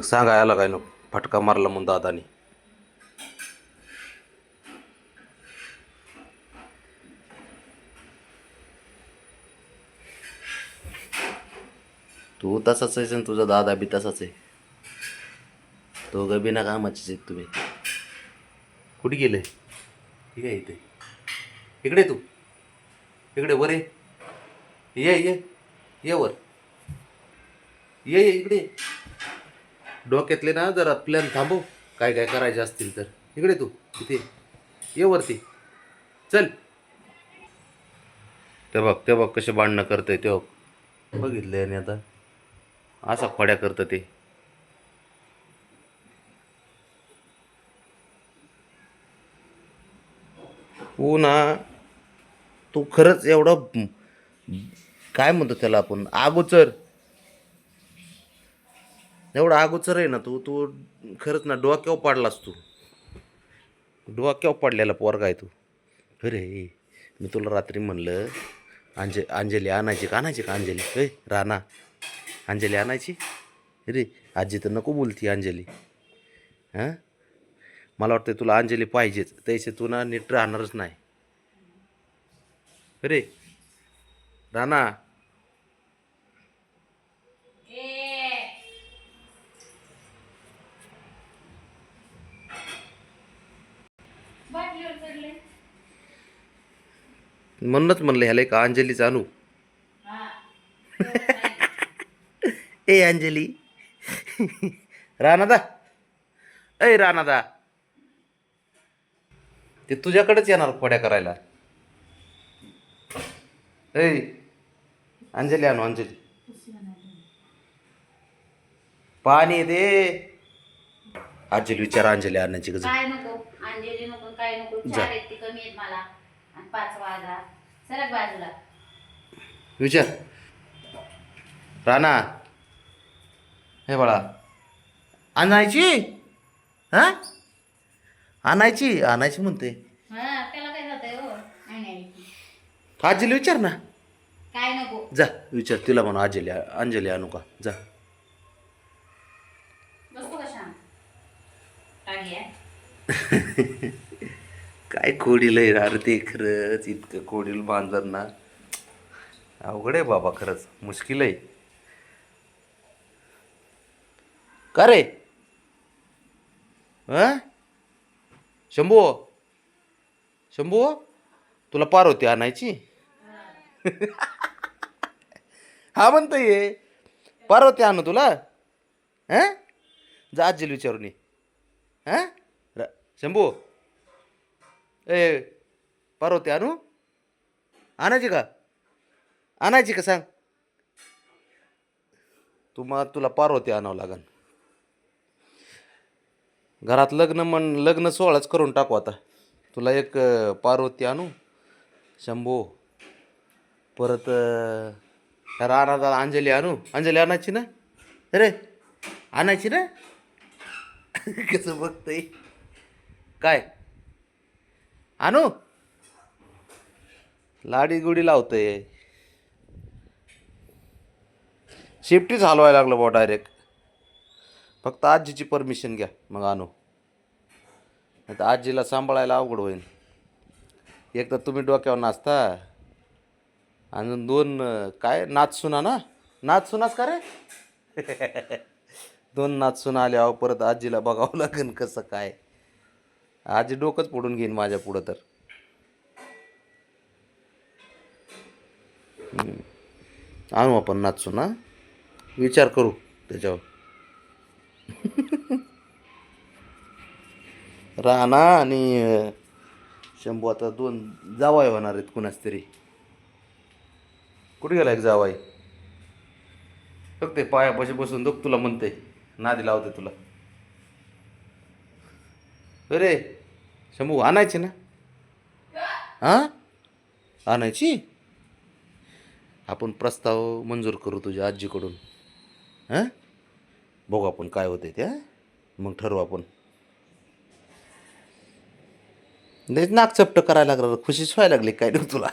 सांगायला काय नको, फटका मारला म्हणून दादानी. तू तसाच आहेस आणि तुझा दादा बी तसाच आहे. दोघं बिना कामाचेच आहेत तुम्ही. कुठे गेले? ठीक आहे इथे. इकडे तू, इकडे वर ये. ये ये वर ये इकडे. डोक्यातले ना जरा प्लॅन थांबव, काय काय करायचे असतील तर. इकडे तू, इथे ये वरती. चल. ते बघ कसे भांडणं करतंय ते बघ. बघितलंय आणि आता असा खोड्या करतं ते. हो ना. तू खरंच एवढं काय म्हणतो त्याला आपण, अगोचर. एवढा अगोचर आहे ना तू तू खरंच ना, डोक्यावर पाडलास तू. डोक्यावर पडलेला पोरगा आहे तू. अरे मी तुला रात्री म्हणलं अंजली आणायची का अंजली? राणा, अंजली आणायची. अरे आजी तर नको बोलती अंजली. हां, मला वाटतं तुला अंजली पाहिजेच, तैसे तू ना नीट राहणारच नाही. अरे राणा, म्हणूनच म्हणलं ह्याला एक अंजलीच आणू. ए अंजली. राणादा, ऐ राणादा, ते तुझ्याकडेच येणार खोड्या करायला. ऐ अंजली आणू, अंजली. पाणी दे. अंजली विचार, अंजली आणायची का? काय नको अंजली नको, काय नको. 4 आहेत ती कमी आहेत मला, आणि 5 वाजा. सरक बाजूला. विचार राणा. हे बाळा, आणायची. हा, आणायची आणायची म्हणते. त्याला काय जातंय हो आणायची. आजीला विचार ना. काय नको. जा विचार तिला, म्हणून अंजली आणू का? जा. बसतो का शांत? टाळ्या. काय खोडील आहे अरे ते, खरंच इतकं खोडील बांधर ना. अवघड आहे बाबा, खरंच मुश्किल आहे. का रे? शंभू, शंभू, तुला पार्वती आणायची? हा म्हणतोय पार्वती आणू तुला. हां, जा आजीला विचारून ये. हां शंभू, ए पार्वती आणू? आणायची का? आणायची का सांग. तुला पार्वती आणावं लागन. घरात लग्न सोहळाच करून टाकू आता. तुला एक पार्वती आणू, शंभू. परत राणाला अंजली आणू. अंजली आणायची ना? अरे आणायची ना? कसं बघतंय. काय आणू? लाडी गुडी लावतंय. शिफ्टीच हलवायला लागलं बा डायरेक्ट. फक्त आजीची परमिशन घ्या मग आणू, नाही तर आजीला सांभाळायला अवघड होईल. एक तर तुम्ही डोक्यावर नाचता, आणि 2 काय नाचसुना ना. नाचसुनाच का रे? 2 नाचसुना आल्यावर परत आजीला बघावं लागेल कसं काय. आजी डोकंच फोडून घेईन माझ्या पुढं तर. आणू आपण नाचसुना, विचार करू त्याच्यावर. राणा आणि शंभू आता 2 जावाई होणार आहेत कुणाच तरी. कुठे गेला एक जावाई? बघते पायापाशी बसून दुख तुला म्हणते, नादी लावते तुला. अरे शंभू आणायची ना? हां, आणायची. आपण प्रस्ताव मंजूर करू तुझ्या आजीकडून. हां, बघू आपण काय होते त्या, मग ठरवू आपण. लयच नाक चपट करायला लागलं, खुशीच व्हायला लागली काय तुला.